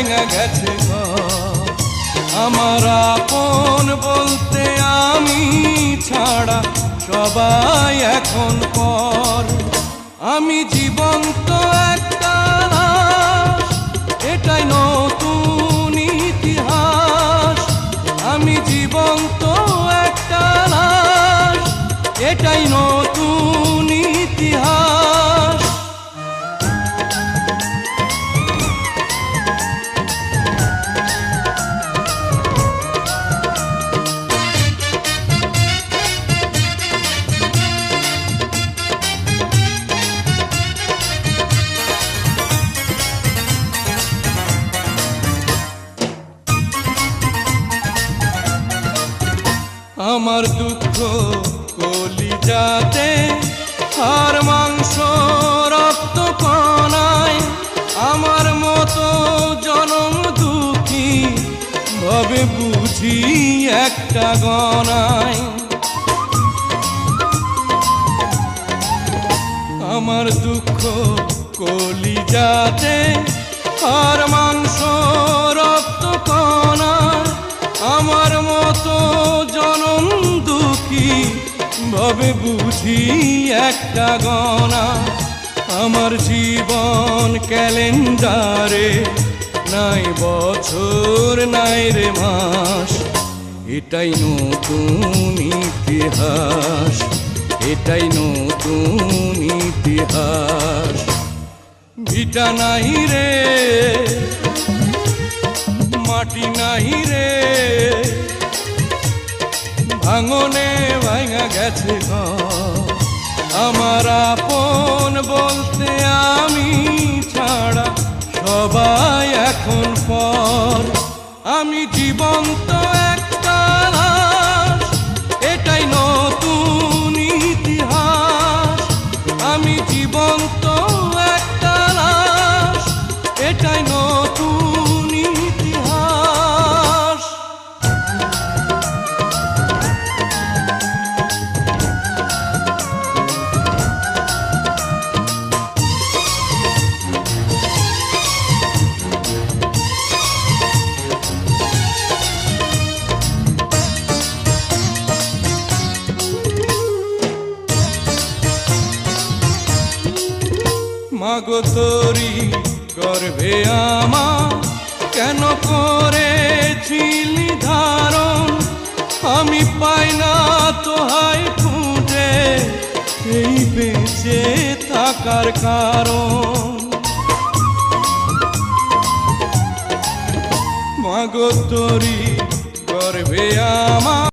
ভাঙা গেছে ঘর। আমার আপন বলতে আমি ছাড়া সবাই এখন পর। আমি জীবন্ত একটা লাশ, এটাই নতুন ইতিহাস। আমি জীবন্ত একটা লাশ, এটাই নতুন ইতিহাস। আমার দুঃখ কলিজাতে, আর মাংস রক্ত কণায়। আমার মতো জনম দুঃখী ভাবে বুঝি একটা গণায়। আমার দুঃখ কলিজাতে, আর মাংস রক্ত কণায়। আমার মতো জনম দুঃখী ভাবে বুঝি একটা গণা। আমার জীবন ক্যালেন্ডারে নাই বছর নাই রে মাস, এটাই নতুন ইতিহাস, এটাই নতুন ইতিহাস। ভিটা নাই রে, মাটি নাই রে, ভাঙনে ভাঙা গেছে ঘর। আমার আপন বলতে আমি ছাড়া সবাই এখন পর। আমি জীবন্ত একটা লাশ, এটাই নতুন ইতিহাস। আমি জীবন্ত একটা লাশ, এটাই নতুন ইতিহাস। মাগো তোরি গর্ভে আমার কেন করেছিলি ধারণ? আমি পাই না তোহায় খুঁজে এই বেঁচে থাকার কারণ। মাগো তোরি গর্ভে আমার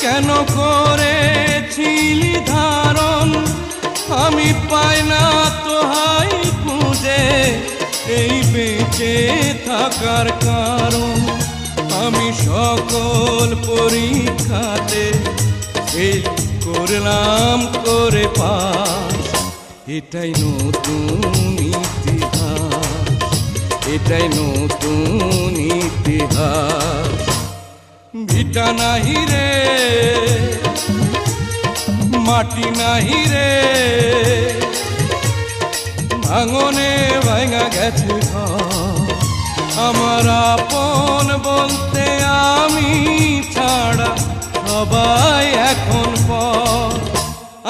কেন করেছিলি ধারণ? আমি পাই না তোহাই খুঁজে এই বেঁচে থাকার কারণ। আমি সকল পরীক্ষাতে ফেল করলাম করে পাস, এটাই নতুন ইতিহাস, এটাই নতুন ইতিহাস। ভিটা নাহি রে, মাটি নাহি রে, ভাঙনে ভাঙা গেছে ঘর। আমার আপন বলতে আমি ছাড়া সবাই এখন পর।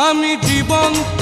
আমি জীবন্ত